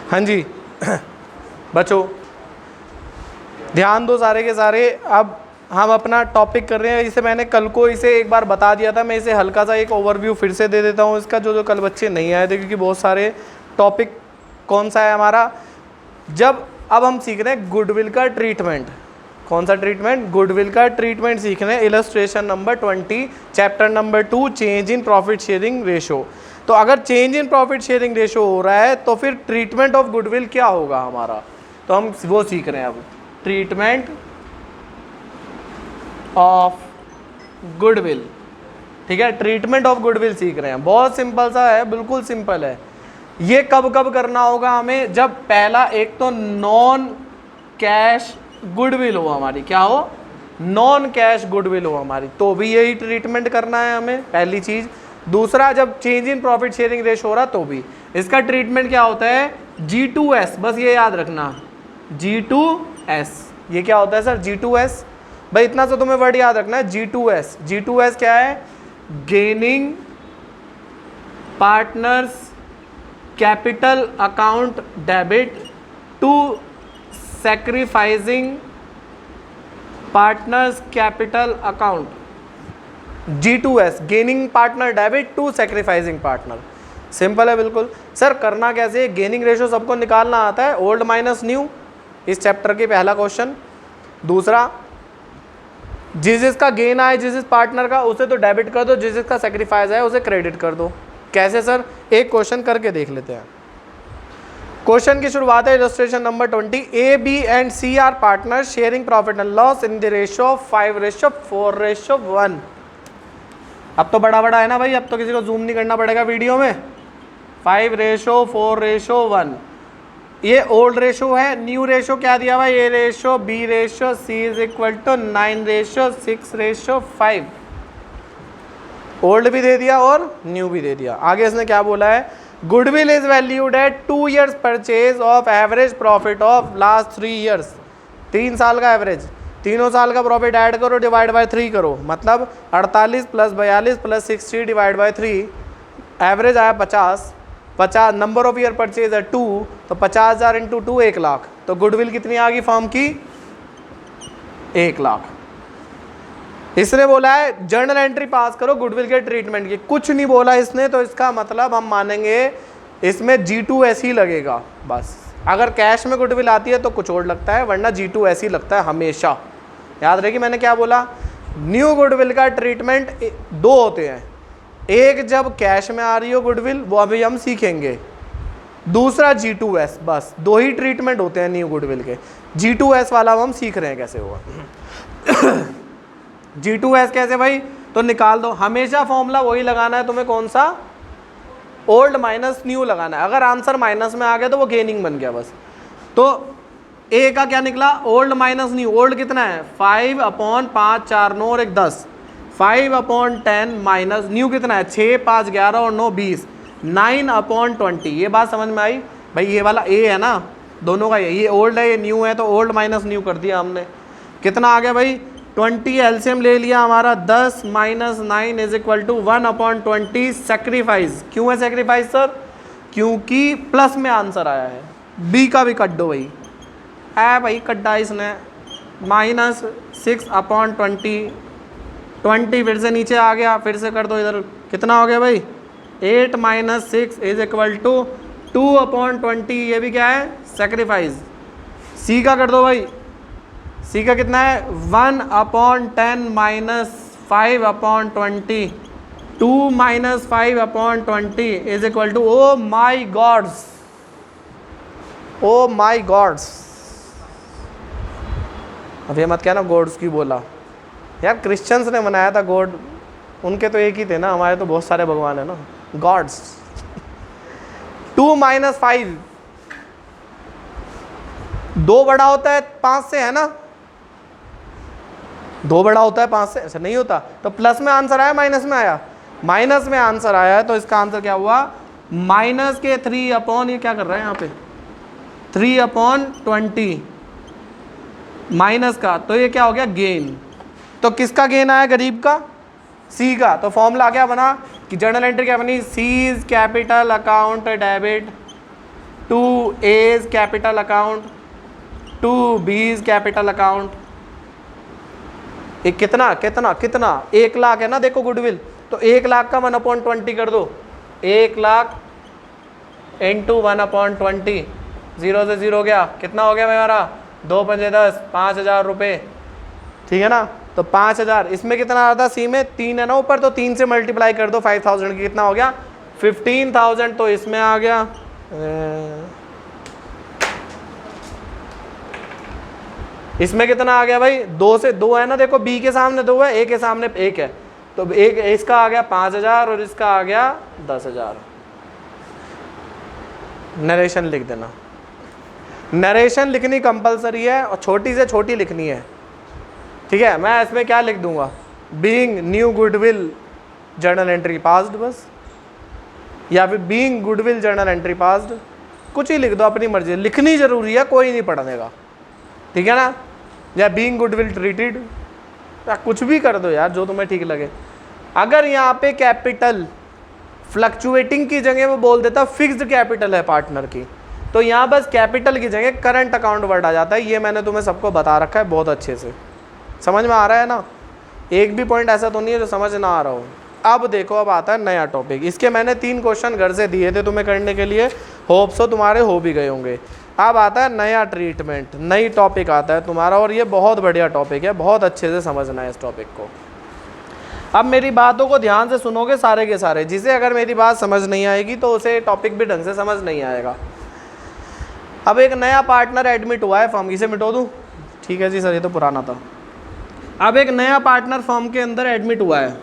हाँ जी बच्चों ध्यान दो सारे के सारे। अब हम अपना टॉपिक कर रहे हैं। इसे मैंने कल को इसे एक बार बता दिया था, मैं इसे हल्का सा एक ओवरव्यू फिर से दे देता हूँ इसका, जो कल बच्चे नहीं आए थे, क्योंकि बहुत सारे टॉपिक कौन सा है हमारा, जब अब हम सीख रहे हैं गुडविल का ट्रीटमेंट। कौन सा ट्रीटमेंट? गुडविल का ट्रीटमेंट सीख रहे हैं। Illustration number 20 chapter number 2 change in profit sharing ratio. तो अगर change in profit sharing ratio हो रहा है तो फिर ट्रीटमेंट ऑफ गुडविल क्या होगा हमारा, तो हम वो सीख रहे हैं अब। ट्रीटमेंट ऑफ गुडविल, ठीक है, ट्रीटमेंट ऑफ गुडविल सीख रहे हैं। बहुत सिंपल सा है, बिल्कुल सिंपल है। ये कब कब करना होगा हमें? जब पहला एक तो नॉन कैश गुडविल हो हमारी, क्या हो? नॉन कैश गुडविल हो हमारी, तो भी यही ट्रीटमेंट करना है हमें, पहली चीज। दूसरा, जब change in profit sharing ratio हो रहा तो भी इसका ट्रीटमेंट क्या होता है? G2S, बस ये याद रखना, G2S। ये क्या होता है सर? G2S, भाई इतना सा तुम्हें वर्ड याद रखना है, G2S। G2S क्या है? Gaining partners capital account debit to sacrificing partners capital account. G2S gaining partner debit to sacrificing partner. Simple है बिल्कुल। सर करना कैसे? गेनिंग रेशो सबको निकालना आता है, ओल्ड माइनस न्यू, इस चैप्टर के पहला क्वेश्चन। दूसरा, जिसका गेन आए जिस पार्टनर का, उसे तो डेबिट कर दो, जिसका सेक्रीफाइस है उसे क्रेडिट कर दो। कैसे सर? एक क्वेश्चन करके देख लेते हैं। क्वेश्चन की शुरुआत है illustration number 20। A B and C are partner sharing profit and loss in the ratio 5:4:1। अब तो बड़ा बड़ा है ना भाई, अब तो किसी को जूम नहीं करना पड़ेगा वीडियो में। 5:4:1 ये ओल्ड रेशो है। न्यू रेशो क्या दिया हुआ है? A ratio B ratio C is equal to 9:6:5। Old भी दे दिया और न्यू भी दे दिया। आगे इसने क्या बोला है? Goodwill is valued at 2 years purchase of average profit of last 3 years। 3 साल का एवरेज, तीनों साल का प्रॉफिट ऐड करो, डिवाइड बाय 3 करो, मतलब 48 + 42 + 60 डिवाइड बाय 3, एवरेज आया 50। नंबर ऑफ ईयर परचेज है 2, तो 50,000 × 2 1 लाख। तो गुडविल कितनी आ गई फर्म की? 1 लाख। इसने बोला है जर्नल एंट्री पास करो गुडविल के ट्रीटमेंट की, कुछ नहीं बोला इसने, तो इसका मतलब हम मानेंगे इसमें G2S ही लगेगा बस। अगर कैश में गुडविल आती है तो कुछ और लगता है, वरना G2S ही लगता है हमेशा। याद रहे कि मैंने क्या बोला? न्यू गुडविल का ट्रीटमेंट 2 होते हैं। एक जब कैश में आ रही हो गुडविल, वो अभी हम सीखेंगे। दूसरा G2S, बस 2 ही ट्रीटमेंट होते हैं न्यू गुडविल के। G2S वाला हम सीख रहे हैं कैसे होगा। G2S कैसे भाई? तो निकाल दो, हमेशा फॉर्मूला वही लगाना है तुम्हें। कौन सा? ओल्ड माइनस न्यू लगाना है। अगर आंसर माइनस में आ गया तो वो गेनिंग बन गया बस। तो ए का क्या निकला? Old minus new. ओल्ड कितना है? 5/5 4 9 और 1 10। 5/10 माइनस न्यू कितना है? 6 5 11 और 9 20। 9/20। ये बात समझ में आई भाई? ये वाला ए है ना, दोनों का ये ओल्ड है ये न्यू है, तो ओल्ड माइनस न्यू कर दिया हमने। कितना आ गया भाई? 20 एलसीएम ले लिया हमारा। 10 - 9 इज इक्वल टू 1/20 सेक्रीफाइस। क्यों है सेक्रीफाइस सर? क्योंकि प्लस में आंसर आया है। बी का भी कट दो भाई, है भाई कट्टा इसने। -6/20, 20 फिर से नीचे आ गया, फिर से कर दो इधर। कितना हो गया भाई? 8 - 6 इज इक्वल टू 2/20। ये भी क्या है? सेक्रीफाइस। सी का कर दो भाई। सी का कितना है? 1/10 - 5/20। 2 - 5/20 is equal to, oh my gods, oh my gods. अब ये मत क्या ना गॉड्स की बोला यार, क्रिश्चियंस ने बनाया था गॉड, उनके तो एक ही थे ना, हमारे तो बहुत सारे भगवान है ना, गॉड्स। 2 - 5, 2 बड़ा होता है 5 से, है ना? 2 बड़ा होता है 5 से, ऐसा नहीं होता। तो प्लस में आंसर आया, माइनस में आया? माइनस में आंसर आया है, तो इसका आंसर क्या हुआ? माइनस के 3/, ये क्या कर रहा है यहाँ पे? 3/20 माइनस का, तो ये क्या हो गया? गेन। तो किसका गेन आया? गरीब का, सी का। तो फॉर्मूला क्या बना कि जर्नल एंट्री क्या बनी? Seize capital account debit 2A's capital account, 2B's capital account. एक कितना कितना कितना 1 लाख है ना, देखो गुडविल, तो 1 लाख का 1/20 कर दो, 1 लाख इंटू 1/20, 0 से 0 गया, कितना हो गया हमारा 2 पंजे 10, 5,000 रुपये, ठीक है ना। तो 5,000, इसमें कितना आ रहा था, सी में 3 है ना ऊपर, तो 3 से मल्टीप्लाई कर दो 5,000 की, कितना हो गया 15,000, तो इसमें आ गया इसमें कितना आ गया भाई, 2 से 2 है ना, देखो बी के सामने 2 है, ए के सामने 1 है, तो एक इसका आ गया 5,000 और इसका आ गया 10,000। नरेशन लिख देना, नरेशन लिखनी कंपलसरी है और छोटी से छोटी लिखनी है, ठीक है। मैं इसमें क्या लिख दूंगा, being new goodwill journal entry passed बस, या फिर being goodwill journal entry passed, कुछ ही लिख दो, अपनी मर्जी, लिखनी जरूरी है, कोई नहीं पढ़ने का, ठीक है ना। या बीइंग गुडविल ट्रीटेड, या कुछ भी कर दो यार जो तुम्हें ठीक लगे। अगर यहाँ पे कैपिटल फ्लक्चुएटिंग की जगह वो बोल देता फिक्स्ड कैपिटल है पार्टनर की, तो यहाँ बस कैपिटल की जगह करंट अकाउंट वर्ड आ जाता है। ये मैंने तुम्हें सबको बता रखा है बहुत अच्छे से, समझ में आ रहा है ना, एक भी पॉइंट ऐसा तो नहीं है जो समझ ना आ रहा हो। अब देखो, अब आता है नया टॉपिक, इसके मैंने 3 क्वेश्चन घर से दिए थे तुम्हें करने के लिए, होप सो तुम्हारे हो भी गए होंगे। अब आता है नया ट्रीटमेंट, नई टॉपिक आता है तुम्हारा, और ये बहुत बढ़िया टॉपिक है, बहुत अच्छे से समझना है इस टॉपिक को। अब मेरी बातों को ध्यान से सुनोगे सारे के सारे, जिसे अगर मेरी बात समझ नहीं आएगी तो उसे टॉपिक भी ढंग से समझ नहीं आएगा। अब एक नया पार्टनर एडमिट हुआ है फॉर्म, इसे मिटो दूँ, ठीक है जी सर ये तो पुराना था। अब एक नया पार्टनर फॉर्म के अंदर एडमिट हुआ है,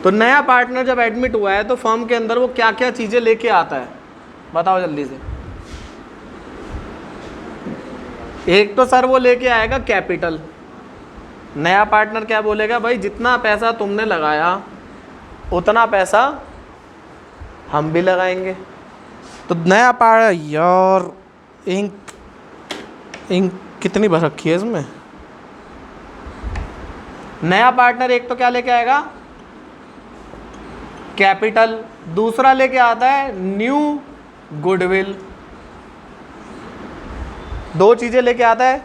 तो नया पार्टनर जब एडमिट हुआ है तो फॉर्म के अंदर वो क्या क्या चीज़ें लेके आता है, बताओ जल्दी से। एक तो सर वो लेके आएगा कैपिटल, नया पार्टनर क्या बोलेगा, भाई जितना पैसा तुमने लगाया उतना पैसा हम भी लगाएंगे। तो नया पार्टनर, यार इंक कितनी भर रखी है इसमें। नया पार्टनर एक तो क्या लेके आएगा, कैपिटल, दूसरा लेके आता है न्यू गुडविल, 2 चीजें लेके आता है।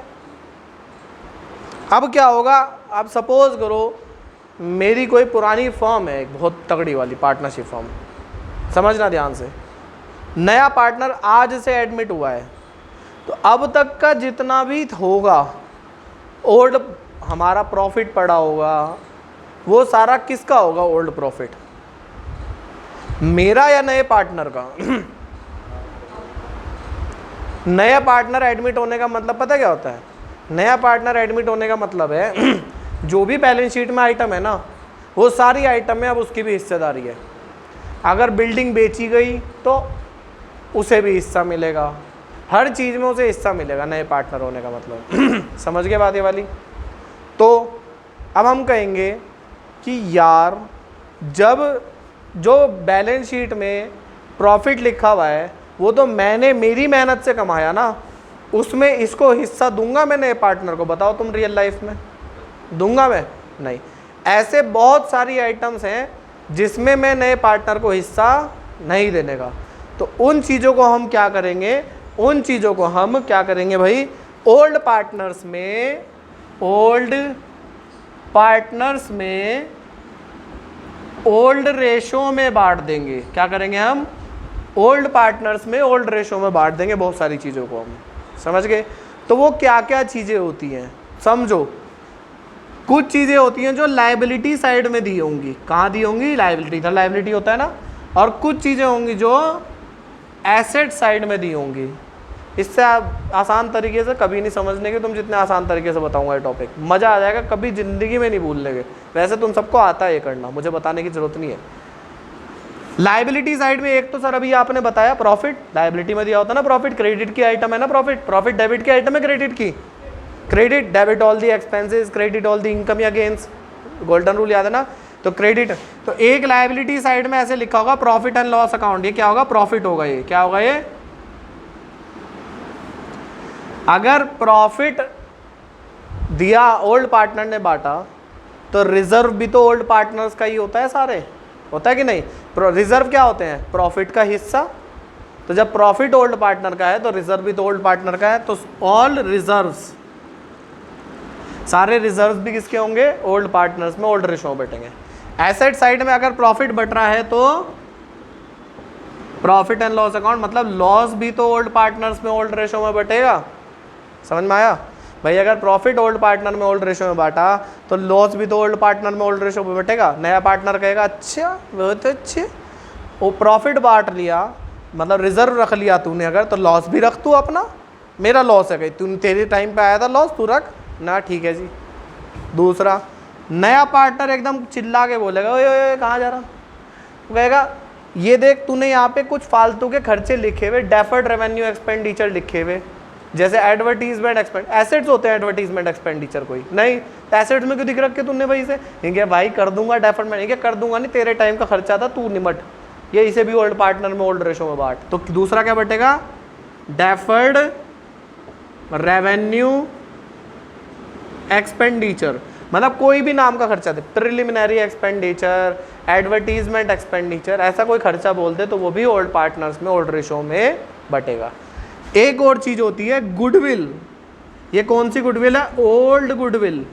अब क्या होगा, आप सपोज करो मेरी कोई पुरानी फर्म है, एक बहुत तगड़ी वाली पार्टनरशिप फर्म, समझना ध्यान से, नया पार्टनर आज से एडमिट हुआ है, तो अब तक का जितना भी होगा ओल्ड हमारा प्रॉफिट पड़ा होगा, वो सारा किसका होगा, ओल्ड प्रॉफिट, मेरा या नए पार्टनर का। नया पार्टनर एडमिट होने का मतलब पता क्या होता है, नया पार्टनर एडमिट होने का मतलब है जो भी बैलेंस शीट में आइटम है ना, वो सारी आइटम में अब उसकी भी हिस्सेदारी है। अगर बिल्डिंग बेची गई तो उसे भी हिस्सा मिलेगा, हर चीज़ में उसे हिस्सा मिलेगा, नए पार्टनर होने का मतलब। समझ गए बात ये वाली। तो अब हम कहेंगे कि यार जब जो बैलेंस शीट में प्रॉफिट लिखा हुआ है वो तो मैंने मेरी मेहनत से कमाया ना, उसमें इसको हिस्सा दूंगा मैं नए पार्टनर को, बताओ तुम रियल लाइफ में दूंगा मैं, नहीं। ऐसे बहुत सारी आइटम्स हैं जिसमें मैं नए पार्टनर को हिस्सा नहीं देने का, तो उन चीज़ों को हम क्या करेंगे, उन चीज़ों को हम क्या करेंगे भाई, ओल्ड पार्टनर्स में ओल्ड रेशो में बांट देंगे। क्या करेंगे हम, ओल्ड पार्टनर्स में ओल्ड रेशो में बांट देंगे बहुत सारी चीज़ों को हम, समझ गए। तो वो क्या क्या चीज़ें होती हैं समझो, कुछ चीज़ें होती हैं जो लायबिलिटी साइड में दी होंगी, कहाँ दी होंगी, लायबिलिटी, इधर लायबिलिटी होता है ना, और कुछ चीज़ें होंगी जो एसेट साइड में दी होंगी। इससे आप आसान तरीके से कभी नहीं समझने के, तुम जितने आसान तरीके से बताऊंगा ये टॉपिक, मज़ा आ जाएगा, कभी ज़िंदगी में नहीं भूलने के। वैसे तुम सबको आता है ये करना, मुझे बताने की ज़रूरत नहीं है। लायबिलिटी साइड में एक तो सर अभी आपने बताया प्रॉफिट, लायबिलिटी में दिया होता है ना प्रॉफिट, क्रेडिट की आइटम है ना प्रॉफिट डेबिट की आइटम है, क्रेडिट की, credit debit all the expenses, credit all the income या गेन्स, गोल्डन रूल याद है ना। तो क्रेडिट, तो एक लायबिलिटी साइड में ऐसे लिखा होगा प्रॉफिट एंड लॉस अकाउंट, ये क्या होगा, प्रॉफिट होगा, ये क्या होगा, ये अगर प्रॉफिट दिया ओल्ड पार्टनर ने बांटा तो रिजर्व भी तो ओल्ड पार्टनर्स का ही होता है, सारे होता है कि नहीं। रिजर्व क्या होते हैं, प्रॉफिट का हिस्सा, तो जब प्रॉफिट ओल्ड पार्टनर का है तो रिजर्व भी तो ओल्ड पार्टनर का है, तो ऑल रिजर्व्स, सारे रिजर्व्स भी किसके होंगे? ओल्ड पार्टनर्स में ओल्ड रेशो में बटेंगे। एसेट साइड में अगर प्रॉफिट बट रहा है तो प्रॉफिट एंड लॉस अकाउंट, मतलब लॉस भी तो ओल्ड पार्टनर्स में ओल्ड रेशो में बटेगा। समझ में आया भाई? अगर प्रॉफिट ओल्ड पार्टनर में ओल्ड रेशो में बांटा तो लॉस भी तो ओल्ड पार्टनर में ओल्ड रेशो में बटेगा। नया पार्टनर कहेगा अच्छा बहुत अच्छे, वो प्रॉफिट बांट लिया, मतलब रिजर्व रख लिया तूने अगर, तो लॉस भी रख तू अपना, मेरा लॉस है, तू तेरे टाइम पे आया था लॉस, तू रख ना, ठीक है जी। दूसरा, नया पार्टनर एकदम चिल्ला के बोलेगा ओए ओए कहाँ जा रहा, कहेगा ये देख तूने यहाँ पे कुछ फालतू के खर्चे लिखे हुए, डेफर्ड रेवेन्यू एक्सपेंडिचर लिखे हुए, जैसे एडवर्टीजमेंट एक्सपेंड, एसेट्स होते हैं एडवर्टीजमेंट एक्सपेंडिचर, कोई नहीं तो एसेट्स में क्यों दिख रखे तूने भाई इसे? ये भाई कर दूंगा डेफर्ड में, ये कर दूंगा नहीं, तेरे टाइम का खर्चा था, तू निमट, ये इसे भी ओल्ड पार्टनर में ओल्ड रेशो में बांट। तो दूसरा क्या बटेगा? डेफर्ड रेवेन्यू एक्सपेंडिचर, मतलब कोई भी नाम का खर्चा दे, प्रिलिमिनरी एक्सपेंडिचर, एडवर्टीजमेंट एक्सपेंडिचर, ऐसा कोई खर्चा बोल दे तो वो भी ओल्ड पार्टनर्स में ओल्ड रेशो में बटेगा। एक और चीज होती है गुडविल। ये कौन सी गुडविल है? Old goodwill.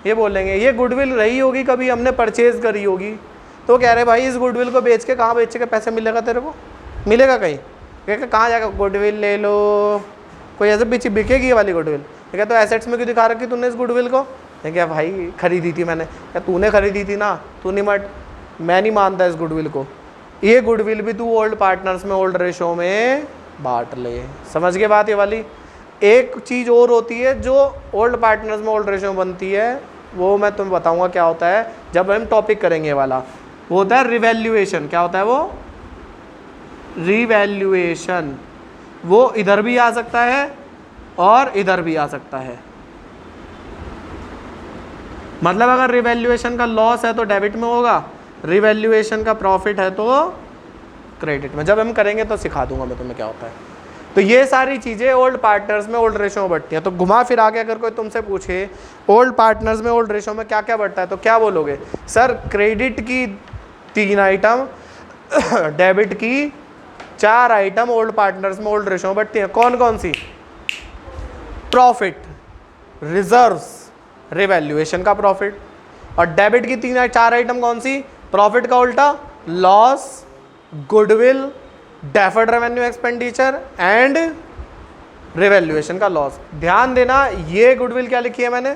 ये बोलेंगे ये गुडविल रही होगी कभी, हमने परचेज करी होगी, तो कह रहे भाई इस गुडविल को बेच के कहाँ बेच के पैसे मिलेगा तेरे को? मिलेगा कहीं? कह कहाँ जाकर गुडविल ले लो, कोई ऐसे पीछे बिकेगी ये वाली गुडविल? क्या तो एसेट्स में क्यों दिखा रखी तूने इस गुडविल को? क्या भाई खरीदी थी मैंने, क्या तूने खरीदी थी ना, तू नहीं मट, मैं नहीं मानता इस गुडविल को। ये गुडविल भी तू ओल्ड पार्टनर्स में ओल्ड रेशो में बांट ले। समझ गए बात ये वाली? एक चीज़ और होती है जो ओल्ड पार्टनर्स में ओल्ड रेशो में बनती है, वो मैं तुम्हें बताऊंगा क्या होता है जब हम टॉपिक करेंगे ये वाला। वो होता है रिवैल्यूएशन। क्या होता है वो? रिवैल्यूएशन। वो इधर भी आ सकता है और इधर भी आ सकता है। मतलब अगर रिवैल्यूएशन का लॉस है तो डेबिट में होगा, रिवैल्यूएशन का प्रॉफिट है तो क्रेडिट में। जब हम करेंगे तो सिखा दूंगा मैं तुम्हें क्या होता है। तो ये सारी चीज़ें ओल्ड पार्टनर्स में ओल्ड रेशो में बढ़ती हैं। तो घुमा फिरा के अगर कोई तुमसे पूछे ओल्ड पार्टनर्स में ओल्ड रेशो में क्या क्या बढ़ता है, तो क्या बोलोगे? सर क्रेडिट की 3 आइटम, डेबिट की 4 आइटम ओल्ड पार्टनर्स में ओल्ड रेशो में बढ़ती हैं। कौन कौन सी? प्रॉफिट, रिजर्व्स, रिवैल्यूएशन का प्रॉफिट। और डेबिट की 4 आइटम कौन सी? प्रॉफिट का उल्टा loss, goodwill, deferred revenue expenditure and revaluation का लॉस। ध्यान देना, ये गुडविल क्या लिखी है मैंने,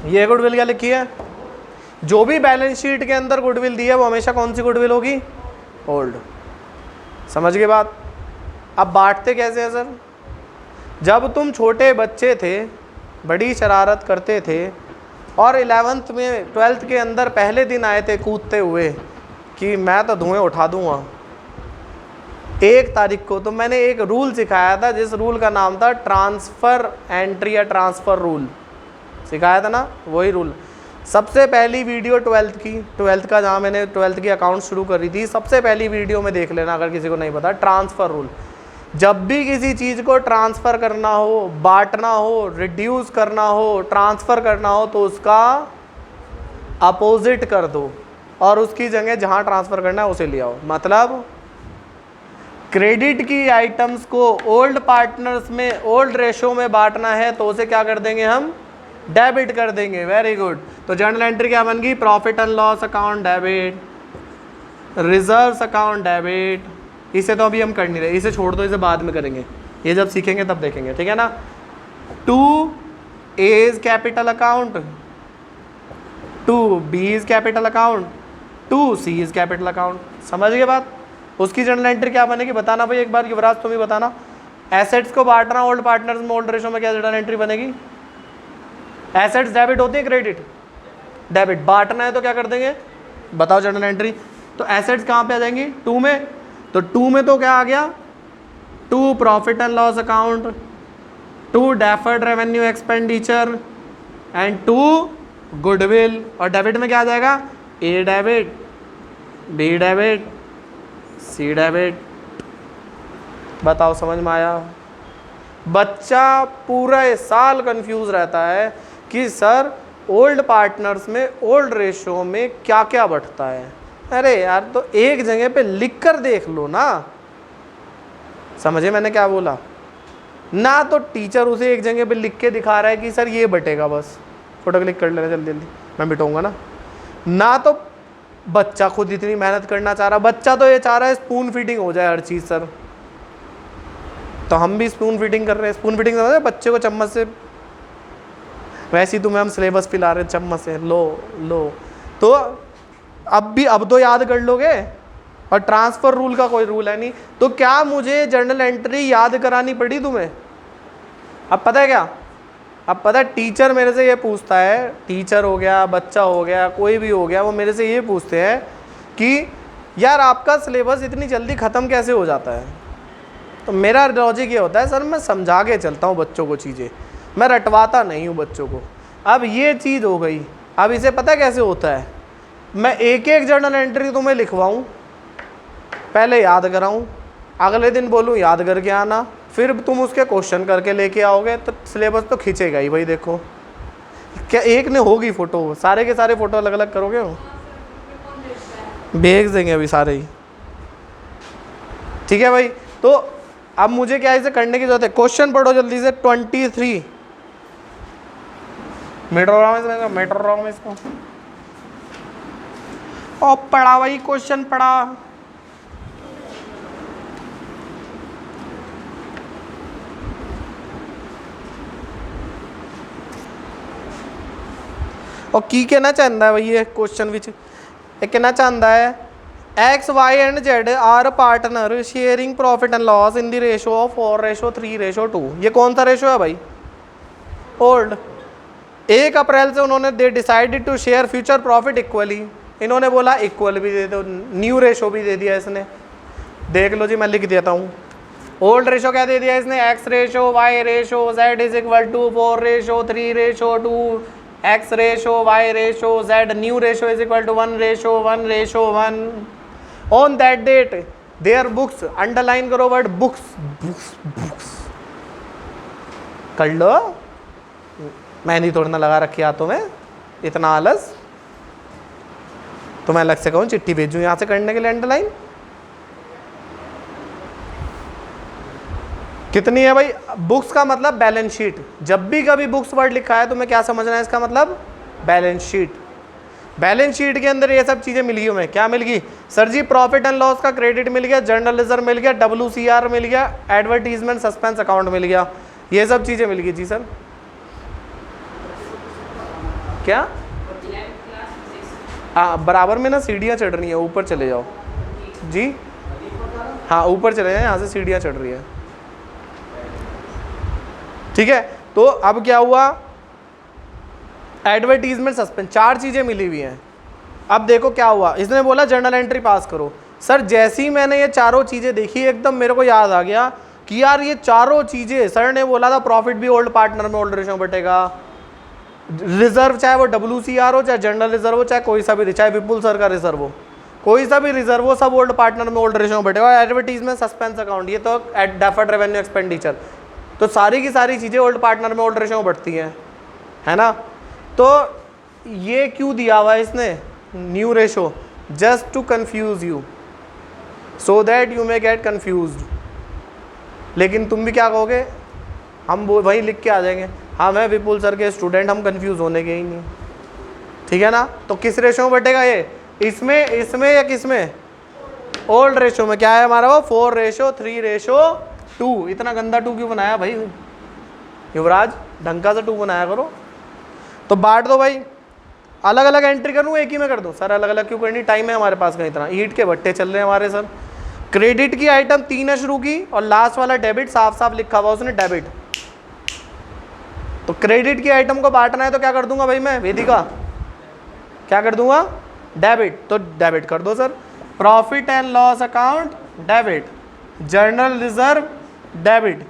ये गुडविल क्या लिखी है? जो भी बैलेंस शीट के अंदर गुडविल दी है वो हमेशा कौन सी गुडविल होगी? ओल्ड। समझ गए बात? अब बांटते कैसे हैं सर? जब तुम छोटे बच्चे थे, बड़ी शरारत करते थे और 11th में 12th के अंदर पहले दिन आए थे कूदते हुए कि मैं तो धुएं उठा दूंगा, 1 तारीख को, तो मैंने एक रूल सिखाया था जिस रूल का नाम था ट्रांसफ़र एंट्री या ट्रांसफ़र रूल सिखाया था ना, वही रूल। सबसे पहली वीडियो 12th की, 12th का जहाँ मैंने 12th की अकाउंट शुरू करी थी, सबसे पहली वीडियो में देख लेना अगर किसी को नहीं पता। ट्रांसफ़र रूल, जब भी किसी चीज़ को ट्रांसफ़र करना हो, बांटना हो, रिड्यूस करना हो, ट्रांसफ़र करना हो, तो उसका अपोजिट कर दो और उसकी जगह जहाँ ट्रांसफ़र करना है उसे ले आओ। मतलब क्रेडिट की आइटम्स को ओल्ड पार्टनर्स में ओल्ड रेशो में बांटना है तो उसे क्या कर देंगे हम? डेबिट कर देंगे। Very good. तो जर्नल एंट्री क्या बन गई? Profit and loss account debit, reserves account debit. इसे तो अभी हम कर नहीं रहे, इसे छोड़ दो, इसे बाद में करेंगे, ये जब सीखेंगे तब देखेंगे, ठीक है ना। 2A is capital account, 2B is capital account, 2C is capital account. समझ गए बात? उसकी जर्नल एंट्री क्या बनेगी बताना भाई एक बार, युवराज तुम ही बताना। एसेट्स को बांटना ओल्ड पार्टनर्स में ओल्ड रेशो में, क्या जर्नल एंट्री बनेगी? एसेट्स डेबिट होती है, क्रेडिट डेबिट। बांटना है तो क्या कर देंगे बताओ जर्नल एंट्री? तो एसेट्स कहाँ पे आ जाएंगी? 2 में। तो 2 में तो क्या आ गया? 2 profit and loss account, 2 deferred revenue expenditure and 2 goodwill. और डेबिट में क्या आ जाएगा? A debit, B debit, C debit. बताओ समझ में आया? बच्चा पूरा साल कंफ्यूज रहता है कि सर ओल्ड पार्टनर्स में ओल्ड रेशो में क्या क्या बढ़ता है। अरे यार तो एक जगह पे लिख कर देख लो ना, समझे मैंने क्या बोला? ना तो टीचर उसे एक जगह पे लिख के दिखा रहा है कि सर ये बटेगा, बस फोटो क्लिक कर लेना जल्दी जल्दी, मैं बिठाऊंगा ना तो बच्चा खुद इतनी मेहनत करना चाह रहा। बच्चा तो ये चाह रहा है स्पून फीडिंग हो जाए हर चीज़ सर, तो हम भी स्पून फीडिंग कर रहे हैं। स्पून फीडिंग समझ रहे, बच्चे को चम्मच से, वैसे ही तुम्हें हम सिलेबस पिला रहे हैं चम्मच से, लो तो अब तो याद कर लोगे, और ट्रांसफ़र रूल का कोई रूल है नहीं। तो क्या मुझे जर्नल एंट्री याद करानी पड़ी तुम्हें? अब पता है क्या, अब पता है टीचर मेरे से ये पूछता है, टीचर हो गया, बच्चा हो गया, कोई भी हो गया, वो मेरे से ये पूछते हैं कि यार आपका सिलेबस इतनी जल्दी ख़त्म कैसे हो जाता है? तो मेरा लॉजिक ये होता है सर मैं समझा के चलता हूँ बच्चों को चीज़ें, मैं रटवाता नहीं हूँ बच्चों को। अब ये चीज़ हो गई, अब इसे पता कैसे होता है, मैं एक एक जर्नल एंट्री तुम्हें लिखवाऊँ, पहले याद कराऊँ, अगले दिन बोलूँ याद करके आना, फिर तुम उसके क्वेश्चन करके लेके आओगे, तो सिलेबस तो खींचेगा ही भाई। देखो क्या एक ने होगी फ़ोटो, सारे के सारे फ़ोटो अलग अलग करोगे, भेज देंगे अभी सारे ही, ठीक है भाई। तो अब मुझे क्या इसे करने की जरूरत है? क्वेश्चन पढ़ो जल्दी से 23। मीटर रहा हूँ इसको, और पढ़ा भाई, क्वेश्चन पढ़ा। और की कहना चाहता है भाई, ये क्वेश्चन विच कहना चाहता है X Y and Z are partner sharing profit and loss in the ratio of 4:3:2। ये कौन सा रेशो है भाई? ओल्ड। 1 अप्रैल से उन्होंने they decided to share future profit equally, इन्होंने बोला इक्वल भी दे दो, न्यू रेशो भी दे दिया इसने। देख लो जी, मैं लिख देता हूँ। ओल्ड रेशो क्या दे दिया इसने? X ratio Y ratio Z is equal to 4:3:2, X ratio Y ratio Z new ratio is equal to 1:1:1। On that date their books, underline करो वर्ड बुक्स, बुक्स कर लो, मेहंदी थोड़ी ना लगा रखी हाथों में, इतना आलस। तो मैं अलग से कहूँ चिट्ठी भेजूँ यहाँ से करने के लिए अंडरलाइन? कितनी है भाई? बुक्स का मतलब बैलेंस शीट। जब भी कभी बुक्स वर्ड लिखा है तो मैं क्या समझना है इसका मतलब? Balance sheet. बैलेंस शीट के अंदर ये सब चीज़ें मिल गई हमें। क्या मिल गई sir ji? Profit and loss का क्रेडिट मिल गया, जर्नल रिजर्व मिल गया, WCR मिल गया, एडवर्टीजमेंट सस्पेंस अकाउंट मिल गया, ये सब चीज़ें मिल गई जी सर। क्या बराबर में ना सीढ़ियाँ चढ़ रही हैं, ऊपर चले जाओ जी। हाँ ऊपर चले जाए, यहाँ से सीढ़ियाँ चढ़ रही है, ठीक है। तो अब क्या हुआ? एडवर्टीजमेंट सस्पेंस, 4 चीज़ें मिली हुई हैं। अब देखो क्या हुआ, इसने बोला जर्नल एंट्री पास करो। सर जैसे ही मैंने ये चारों चीज़ें देखी एकदम मेरे को याद आ गया कि यार ये चारों चीज़ें, सर ने बोला था प्रॉफिट भी ओल्ड पार्टनर में ओल्ड रेशो में बटेगा, रिजर्व चाहे वो WCR हो, चाहे जनरल रिजर्व हो, चाहे कोई सा भी, चाहे विपुल सर का रिजर्व हो, कोई सा भी रिजर्व हो, सब ओल्ड पार्टनर में ओल्ड रेशो में बटेगा। एडवर्टीजमेंट सस्पेंस अकाउंट, ये तो डेफर्ड रेवेन्यू एक्सपेंडिचर, तो सारी की सारी चीज़ें ओल्ड पार्टनर में ओल्ड रेशो में बढ़ती हैं, है ना। तो ये क्यों दिया हुआ है इसने new ratio? Just to confuse you, so that you may get confused. लेकिन तुम भी क्या कहोगे? हम वो वही लिख के आ जाएंगे, हम हैं विपुल सर के स्टूडेंट, हम कंफ्यूज होने के ही नहीं, ठीक है ना। तो किस रेशो में बटेगा ये? इसमें, इसमें या किसमें? ओल्ड रेशो में। क्या है हमारा वो? 4:3:2। इतना गंदा 2 क्यों बनाया भाई युवराज? ढंग का सा 2 बनाया करो। तो बांट दो भाई, अलग अलग एंट्री करूँ एक ही में कर दूँ? सर अलग अलग क्यों करनी, टाइम है हमारे पास कहीं, इतना ईंट के भट्टे चल रहे हैं हमारे सर। क्रेडिट की आइटम 3 है शुरू की, और लास्ट वाला डेबिट साफ साफ लिखा हुआ उसने डेबिट। तो क्रेडिट की आइटम को बांटना है तो क्या कर दूंगा भाई मैं? वेदिका क्या कर दूंगा? डेबिट। तो डेबिट कर दो sir. Profit and loss account debit, journal reserve debit,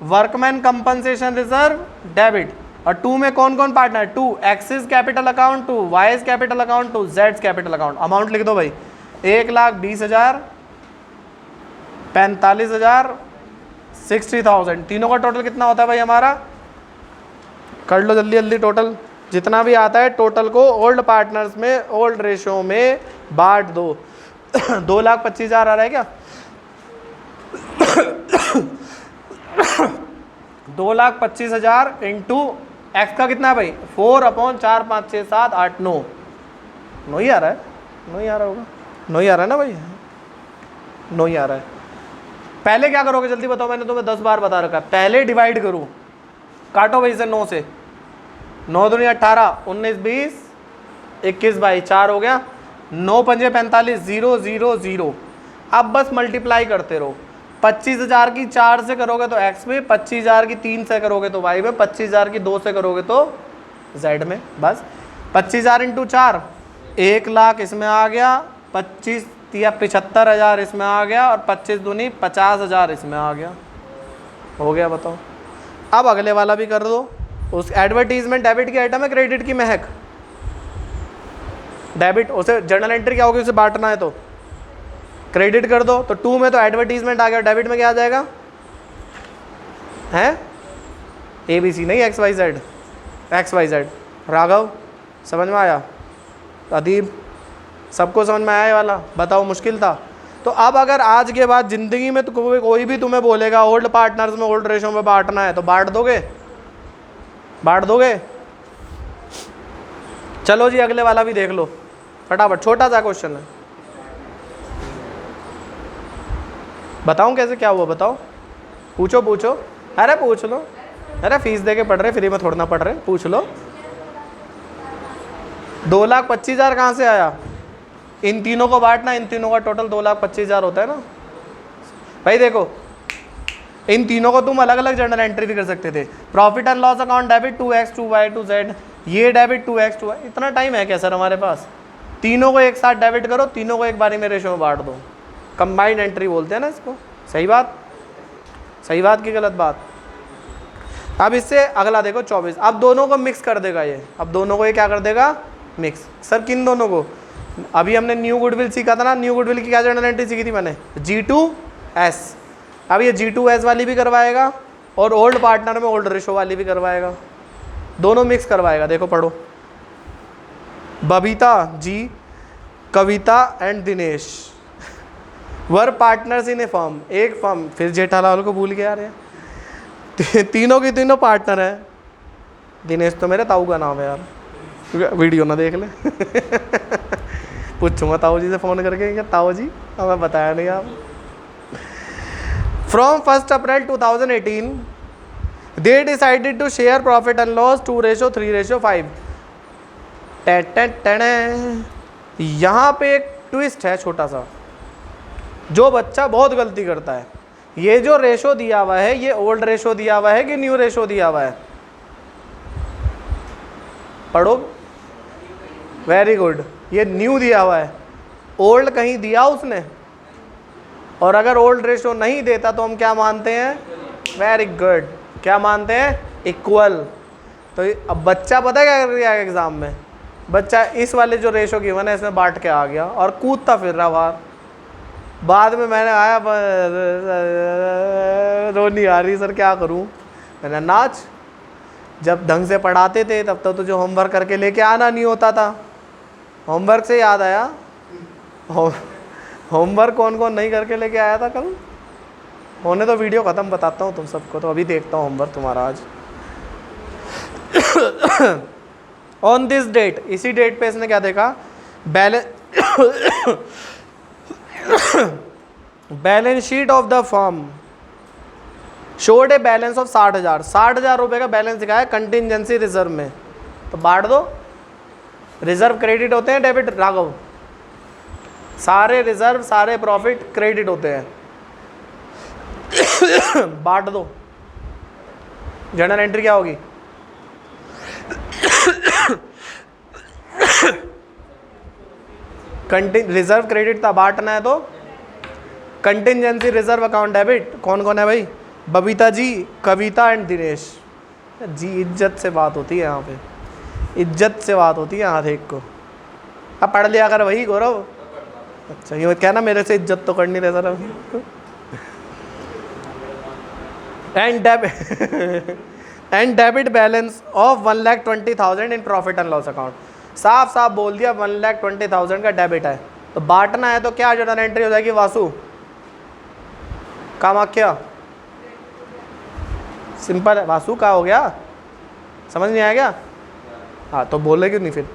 workman compensation reserve debit. और 2 में कौन कौन पार्टनर है? 2 axis capital account, 2 wise capital account, 2 Jades capital account. Amount लिख दो भाई, 1,20,000, 45,000, 60,000। तीनों का टोटल कितना होता है भाई हमारा? कर लो जल्दी जल्दी, टोटल जितना भी आता है टोटल को ओल्ड पार्टनर्स में ओल्ड रेशो में बांट दो। 2,25,000 आ रहा है क्या? 2,25,000 इंटू एक्स का कितना है भाई 4/4 5 6 7 8 9 9 ही आ रहा है, 9 ही आ रहा होगा, 9 ही आ रहा है ना भाई, 9 ही आ रहा है। पहले क्या करोगे जल्दी बताओ, मैंने तुम्हें 10 बार बता रखा है, पहले डिवाइड करो, काटो भाई से 9 से, 9 दूनी 18 19 20 21 बाई 4 हो गया, 9 पंजे 45 0 0 0। अब बस मल्टीप्लाई करते रहो, 25,000 की 4 से करोगे तो x में, 25,000 की 3 से करोगे तो y में, 25,000 की 2 से करोगे तो z में। बस 25,000 इंटू 4 1 लाख इसमें आ गया, 25 या 75,000 इसमें आ गया, और 25 दूनी 50,000 इसमें आ गया, हो गया। बताओ अब अगले वाला भी कर दो। उस एडवर्टीजमेंट डेबिट की आइटम है, क्रेडिट की महक, डेबिट उसे जर्नल एंट्री क्या होगी, उसे बांटना है तो क्रेडिट कर दो। तो 2 में तो एडवर्टीजमेंट आ गया, डेबिट में क्या आ जाएगा, है ABC नहीं XYZ, XYZ। राघव समझ में आया, अदीब सबको समझ में आया ये वाला, बताओ मुश्किल था। तो अब अगर आज के बाद ज़िंदगी में तो कोई भी तुम्हें बोलेगा ओल्ड पार्टनर्स में ओल्ड रेशो में बांटना है, तो बांट दोगे, बांट दोगे। चलो जी अगले वाला भी देख लो फटाफट, छोटा सा क्वेश्चन है, बताऊं कैसे क्या हुआ, बताओ, पूछो पूछो, अरे पूछ लो, अरे फीस दे के पढ़ रहे, फ्री में थोड़ा ना पढ़ रहे, पूछ लो। 2,25,000 कहाँ से आया, इन तीनों को बांटना, इन तीनों का टोटल 2,25,000 होता है ना भाई। देखो इन तीनों को तुम अलग अलग जर्नल एंट्री भी कर सकते थे, profit and loss account debit 2x 2y 2z, ये डेबिट 2x 2y। इतना टाइम है क्या सर हमारे पास, तीनों को एक साथ डेबिट करो, तीनों को एक बारी में रेशो में बांट दो, कंबाइंड एंट्री बोलते हैं ना इसको। सही बात, सही बात की गलत बात। अब इससे अगला देखो 24, अब दोनों को मिक्स कर देगा ये, अब दोनों को ये क्या कर देगा, मिक्स। सर किन दोनों को, अभी हमने न्यू गुडविल सीखा था ना, न्यू गुडविल की क्या जर्नल एंट्री सीखी थी मैंने, G2S। अब ये G2S वाली भी करवाएगा और ओल्ड पार्टनर में ओल्ड रेशो वाली भी करवाएगा, दोनों मिक्स करवाएगा। देखो पढ़ो, Babita ji, Kavita and Dinesh were partners in a firm, एक फर्म, फिर जेठालाल को भूल गया यार, तीनों की तीनों पार्टनर है। दिनेश तो मेरे ताऊ का नाम है यार, वीडियो ना देख ले पूछूंगा ताऊ जी से फ़ोन करके, क्या ताऊ जी हमें बताया नहीं आप। From 1 April 2018 they decided to share profit and loss 2:3:5। यहाँ पे एक ट्विस्ट है छोटा सा, जो बच्चा बहुत गलती करता है। ये जो रेशो दिया हुआ है, ये ओल्ड रेशो दिया हुआ है कि न्यू रेशो दिया हुआ है, पढ़ो, वेरी गुड, ये न्यू दिया हुआ है। ओल्ड कहीं दिया उसने, और अगर ओल्ड रेशो नहीं देता तो हम क्या मानते हैं, वेरी गुड, क्या मानते हैं, इक्वल। तो अब बच्चा पता है क्या कर रहा है एग्जाम में, बच्चा इस वाले जो रेशो गिवन है इसमें बांट के आ गया और कूदता फिर रहा बाहर। बाद में मैंने आया, रोनी आ रही सर क्या करूं, मैंने नाच, जब ढंग से पढ़ाते थे तब तो तुझे होमवर्क करके लेके आना नहीं होता था। होमवर्क से याद आया, होमवर्क कौन कौन नहीं करके लेके आया था कल, होने तो वीडियो ख़त्म, बताता हूँ तुम सबको, तो अभी देखता हूँ होमवर्क तुम्हारा आज। ऑन दिस डेट, इसी डेट पे इसने क्या देखा, balance sheet of the firm showed a balance of 60,000, 60,000 रुपये का बैलेंस दिखाया कंटिजेंसी रिजर्व में, तो बांट दो। रिजर्व क्रेडिट होते हैं डेबिट, राघव, सारे रिजर्व सारे प्रॉफिट क्रेडिट होते हैं, बांट दो। जर्नल एंट्री क्या होगी, रिजर्व क्रेडिट था, बांटना है तो कंटिजेंसी रिजर्व अकाउंट डेबिट। कौन कौन है भाई, बबीता जी, कविता एंड दिनेश जी। इज्जत से बात होती है यहाँ पे, इज्जत से बात होती है यहाँ देख को। अब पढ़ लिया कर वही गौरव, अच्छा ये कहना मेरे से इज्जत तो करनी रहे sir. And debit balance of 1,20,000 in profit and loss account, साफ साफ बोल दिया 1,20,000 का डेबिट है, तो बांटना है तो क्या जर्नल एंट्री हो जाएगी, वासु, कामाख्या, सिंपल है। वासु का हो गया, समझ नहीं आया क्या? हाँ तो बोले क्यों नहीं फिर?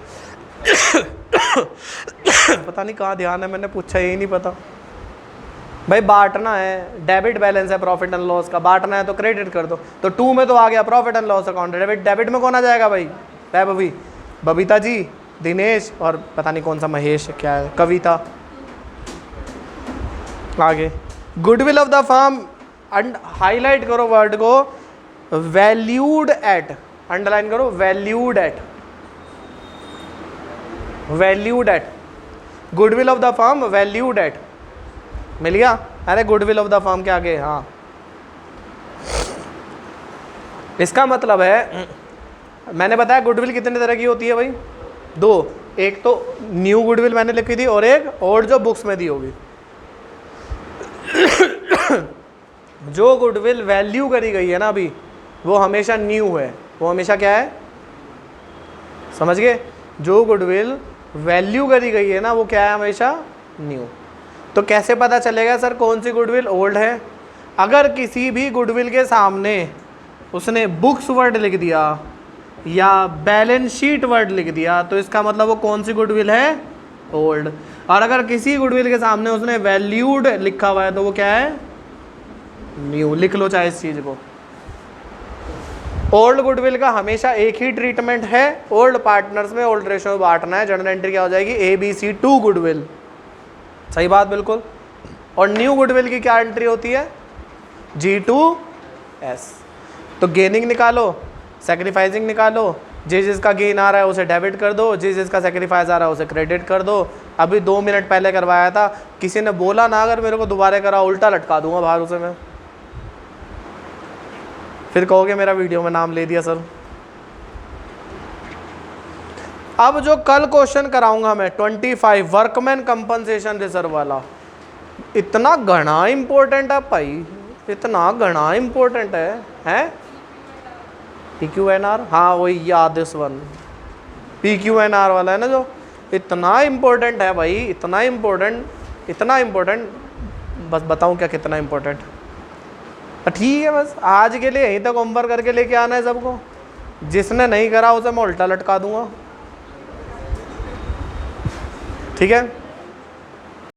पता नहीं कहाँ ध्यान है, मैंने पूछा यही नहीं पता। भाई बांटना है, डेबिट बैलेंस है प्रॉफिट एंड लॉस का, बांटना है तो क्रेडिट कर दो। तो 2 में तो आ गया profit and loss account, debit में कौन आ जाएगा भाई? वैभवी, बबीता जी, दिनेश और पता नहीं कौन सा महेश क्या है, कविता। आगे goodwill of the firm, highlight करो वर्ड को, वैल्यूड एट, अंडरलाइन करो, valued at, valued at, goodwill of the firm valued at, मिल गया? अरे गुडविल ऑफ द फर्म के आगे, हाँ इसका मतलब है, मैंने बताया गुडविल कितने तरह की होती है भाई? 2, एक तो न्यू गुडविल मैंने लिखी थी और एक और जो बुक्स में दी होगी। जो गुडविल वैल्यू करी गई है ना अभी, वो हमेशा न्यू है, वो हमेशा क्या है, समझ गए? जो गुडविल वैल्यू करी गई है ना वो क्या है, हमेशा न्यू। तो कैसे पता चलेगा सर कौन सी गुडविल ओल्ड है? अगर किसी भी गुडविल के सामने उसने बुक्स वर्ड लिख दिया या बैलेंस शीट वर्ड लिख दिया तो इसका मतलब वो कौन सी गुडविल है, ओल्ड। और अगर किसी गुडविल के सामने उसने वैल्यूड लिखा हुआ है तो वो क्या है, न्यू। लिख लो चाहे इस चीज को। ओल्ड गुडविल का हमेशा एक ही ट्रीटमेंट है, ओल्ड पार्टनर्स में ओल्ड रेशो में बांटना है। जर्नल एंट्री क्या हो जाएगी, ABC2 गुडविल, सही बात बिल्कुल। और न्यू गुडविल की क्या एंट्री होती है, G2S। तो गेनिंग निकालो, सेक्रीफाइसिंग निकालो, जिसका गेन आ रहा है उसे डेबिट कर दो, जिसका सेक्रीफाइस आ रहा है उसे क्रेडिट कर दो। अभी 2 मिनट पहले करवाया था, किसी ने बोला ना अगर मेरे को दोबारा करा उल्टा लटका दूंगा बाहर उसे मैं, फिर कहोगे मेरा वीडियो में नाम ले दिया सर। अब जो कल क्वेश्चन कराऊंगा मैं 25 वर्कमैन कंपनसेशन रिजर्व वाला, इतना घना इंपॉर्टेंट है भाई, इतना घना इंपॉर्टेंट है? PQNR, हाँ वही याद, दिस वन PQNR वाला है ना जो, इतना इम्पोर्टेंट है भाई, इतना इम्पोर्टेंट, बस बताऊं क्या कितना इम्पोर्टेंट? ठीक है, बस आज के लिए यहीं तक होमवर्क करके लेके आना है सबको। जिसने नहीं करा उसे मैं उल्टा लटका दूंगा, ठीक है?